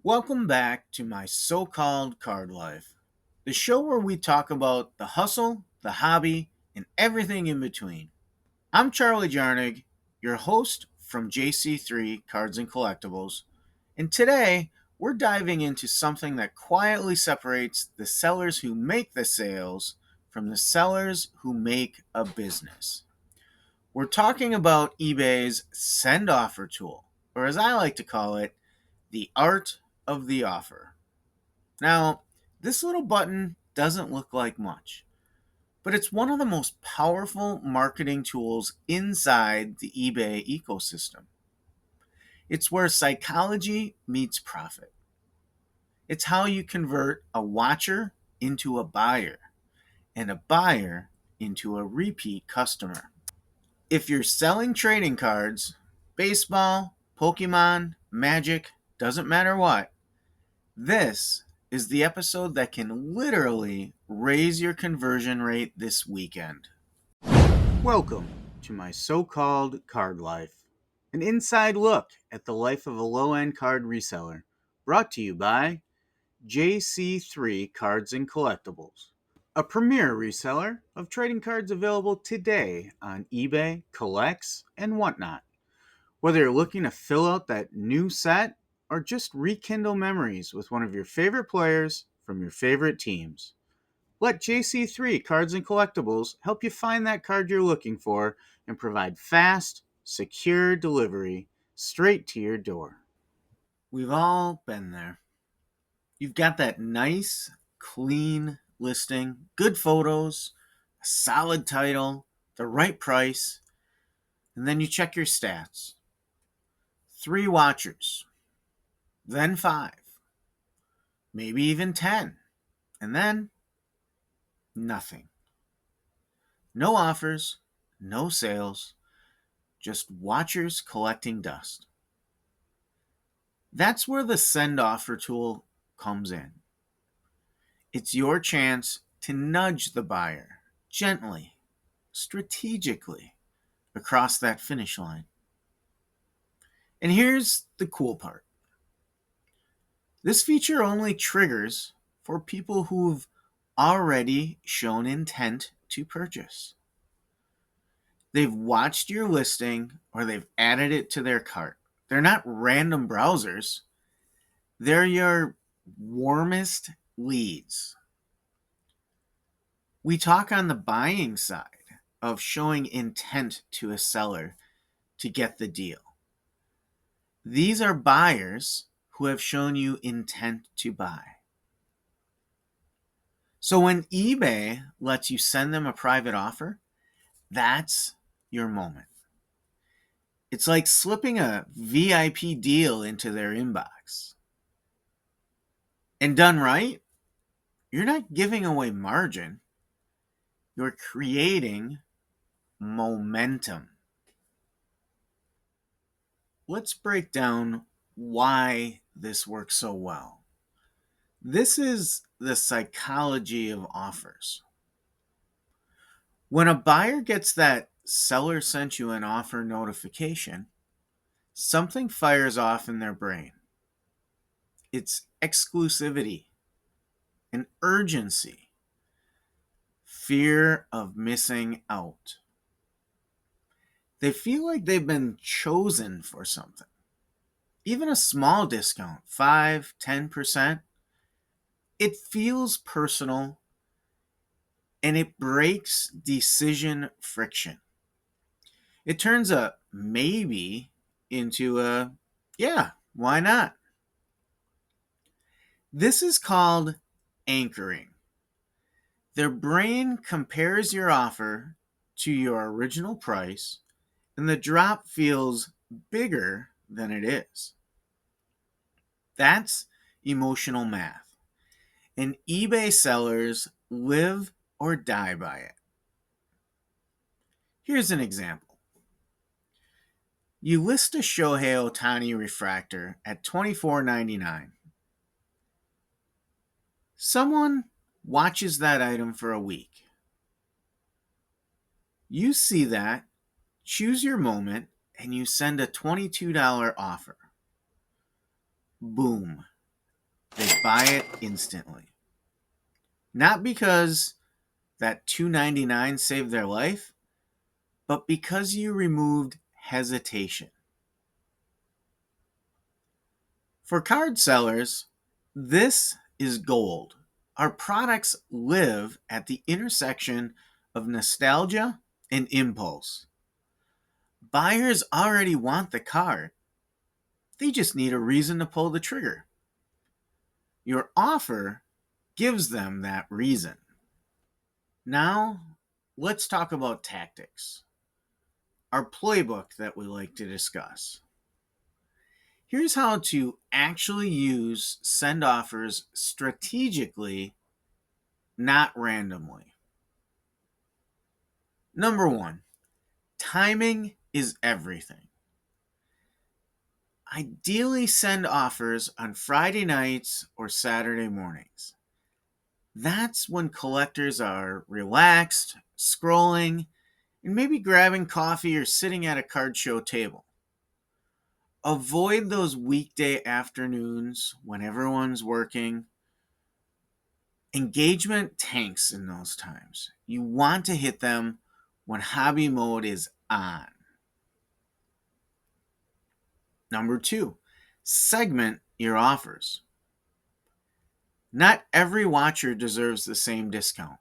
Welcome back to my so-called card life, the show where we talk about the hustle, the hobby, and everything in between. I'm Charlie Jarnig, your host from JC3 Cards and Collectibles, and today we're diving into something that quietly separates the sellers who make the sales from the sellers who make a business. We're talking about eBay's send offer tool, or as I like to call it, the art of the offer. Now, this little button doesn't look like much, but it's one of the most powerful marketing tools inside the eBay ecosystem. It's where psychology meets profit. It's how you convert a watcher into a buyer and a buyer into a repeat customer. If you're selling trading cards, baseball, Pokemon, Magic, doesn't matter what, this is the episode that can literally raise your conversion rate this weekend. Welcome to my so-called card life, an inside look at the life of a low-end card reseller, brought to you by JC3 Cards and Collectibles, a premier reseller of trading cards available today on eBay, Collects, and whatnot. Whether you're looking to fill out that new set or just rekindle memories with one of your favorite players from your favorite teams, let JC3 Cards and Collectibles help you find that card you're looking for and provide fast, secure delivery straight to your door. We've all been there. You've got that nice, clean listing, good photos, a solid title, the right price, and then you check your stats. 3 watchers, then 5, maybe even 10, and then nothing. No offers, no sales, just watchers collecting dust. That's where the send offer tool comes in. It's your chance to nudge the buyer gently, strategically across that finish line. And here's the cool part. This feature only triggers for people who've already shown intent to purchase. They've watched your listing or they've added it to their cart. They're not random browsers, they're your warmest leads. We talk on the buying side of showing intent to a seller to get the deal. These are buyers who have shown you intent to buy. So when eBay lets you send them a private offer, that's your moment. It's like slipping a VIP deal into their inbox. And done right, you're not giving away margin, you're creating momentum. Let's break down why this works so well. This is the psychology of offers. When a buyer gets that seller sent you an offer notification, something fires off in their brain. It's exclusivity, an urgency, fear of missing out. They feel like they've been chosen for something. Even a small discount, 5, 10%, it feels personal and it breaks decision friction. It turns a maybe into a yeah, why not? This is called anchoring. Their brain compares your offer to your original price, and the drop feels bigger than it is. That's emotional math. And eBay sellers live or die by it. Here's an example. You list a Shohei Ohtani refractor at $24.99. Someone watches that item for a week. You see that, choose your moment, and you send a $22 offer. Boom. they buy it instantly. Not because that $2.99 saved their life, but because you removed hesitation. For card sellers, this is gold. Our products live at the intersection of nostalgia and impulse. Buyers already want the card, they just need a reason to pull the trigger. Your offer gives them that reason. Now, let's talk about tactics, our playbook that we like to discuss. Here's how to actually use send offers strategically, not randomly. Number one, timing is everything. Ideally, send offers on Friday nights or Saturday mornings. That's when collectors are relaxed, scrolling, and maybe grabbing coffee or sitting at a card show table. Avoid those weekday afternoons when everyone's working. Engagement tanks in those times. You want to hit them when hobby mode is on. Number two, segment your offers. Not every watcher deserves the same discount.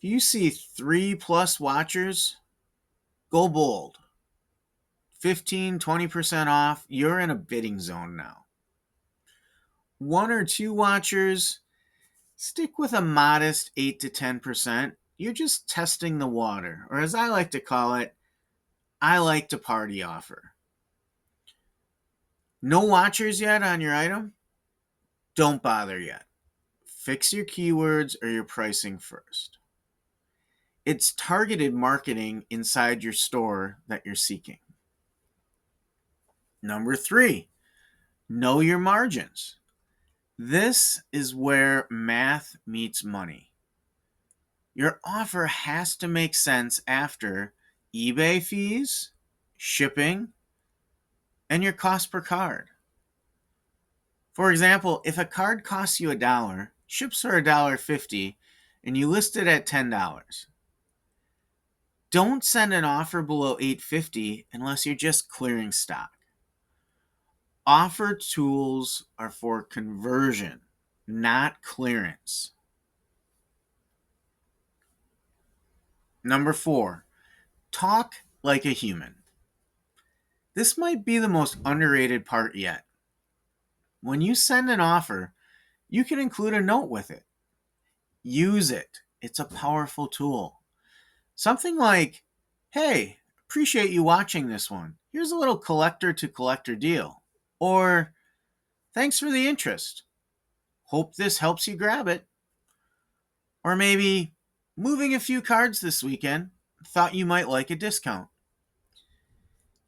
If you see 3+ watchers, go bold. 15-20% off, you're in a bidding zone now. 1 or 2 watchers, stick with a modest 8 to 10%. You're just testing the water, or as I like to call it, I like to party offer. No watchers yet on your item? Don't bother yet. Fix your keywords or your pricing first. It's targeted marketing inside your store that you're seeking. Number 3, know your margins. This is where math meets money. Your offer has to make sense after eBay fees, shipping, and your cost per card. For example, if a card costs you $1, ships for $1.50, and you list it at $10, don't send an offer below $8.50 unless you're just clearing stock. Offer tools are for conversion, not clearance. Number 4, talk like a human. This might be the most underrated part yet. When you send an offer, you can include a note with it. Use it. It's a powerful tool. Something like, hey, appreciate you watching this one. Here's a little collector to collector deal. Or, thanks for the interest. Hope this helps you grab it. Or maybe, moving a few cards this weekend. Thought you might like a discount.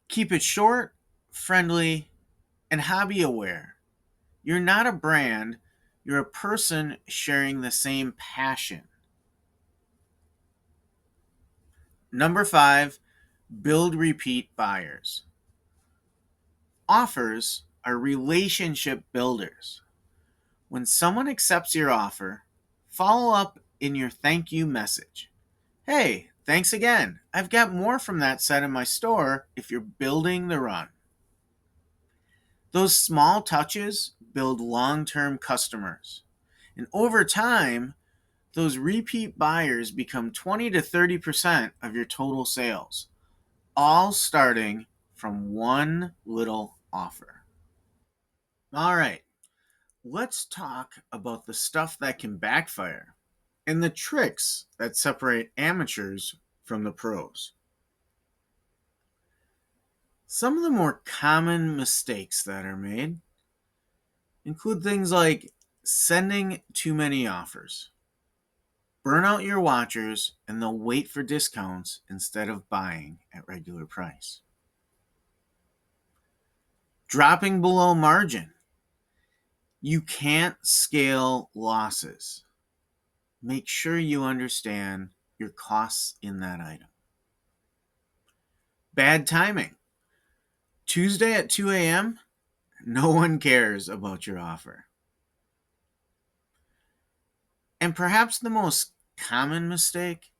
Keep it short, friendly, and hobby aware. You're not a brand, you're a person sharing the same passion. Number 5, build repeat buyers. Offers are relationship builders. When someone accepts your offer, follow up in your thank you message. Hey, thanks again. I've got more from that set in my store if you're building the run. Those small touches build long-term customers. And over time, those repeat buyers become 20 to 30% of your total sales, all starting from one little offer. All right, let's talk about the stuff that can backfire and the tricks that separate amateurs from the pros. Some of the more common mistakes that are made include things like sending too many offers. Burn out your watchers and they'll wait for discounts instead of buying at regular price. Dropping below margin. You can't scale losses. Make sure you understand your costs in that item. Bad timing. Tuesday at 2 a.m., no one cares about your offer. And perhaps the most common mistake,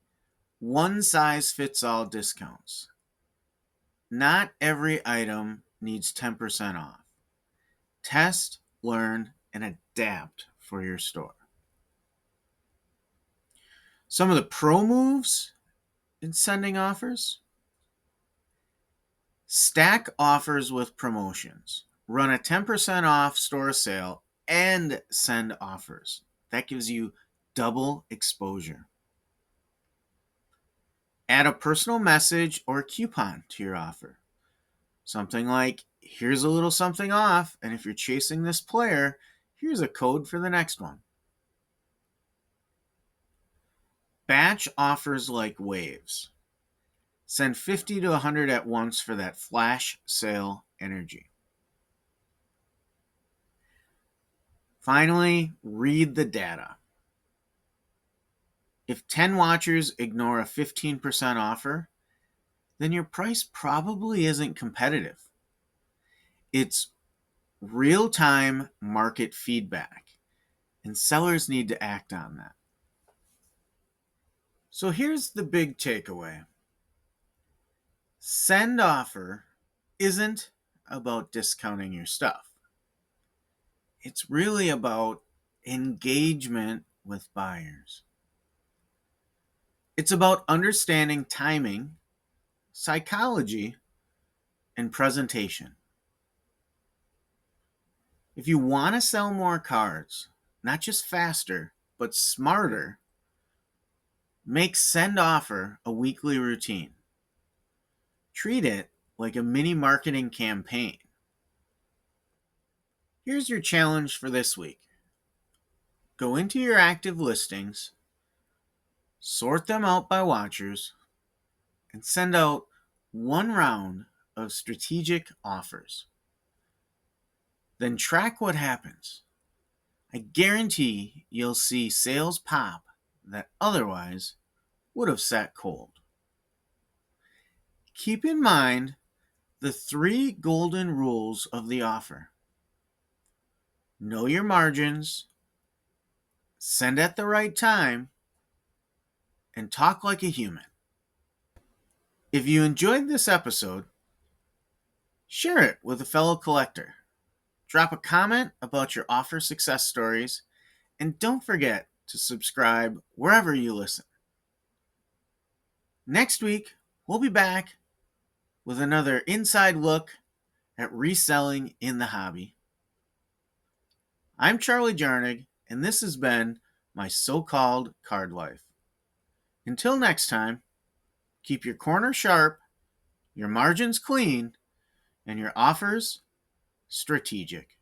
one size fits all discounts. Not every item needs 10% off. Test, learn, and adapt for your store. Some of the pro moves in sending offers: stack offers with promotions. Run a 10% off store sale and send offers. That gives you double exposure. Add a personal message or coupon to your offer. Something like, here's a little something off, and if you're chasing this player, here's a code for the next one. Batch offers like waves. Send 50 to 100 at once for that flash sale energy. Finally, read the data. If 10 watchers ignore a 15% offer, then your price probably isn't competitive. It's real-time market feedback, and sellers need to act on that. So here's the big takeaway. Send offer isn't about discounting your stuff. It's really about engagement with buyers. It's about understanding timing, psychology, and presentation. If you want to sell more cards, not just faster, but smarter, make send offer a weekly routine. Treat it like a mini marketing campaign. Here's your challenge for this week. Go into your active listings, sort them out by watchers, and send out one round of strategic offers. Then track what happens. I guarantee you'll see sales pop that otherwise would have sat cold. Keep in mind the 3 golden rules of the offer. Know your margins, send at the right time, and talk like a human. If you enjoyed this episode, share it with a fellow collector. Drop a comment about your offer success stories, and don't forget to subscribe wherever you listen. Next week, we'll be back with another inside look at reselling in the hobby. I'm Charlie Jarnig, and this has been my so-called card life. Until next time, keep your corners sharp, your margins clean, and your offers strategic.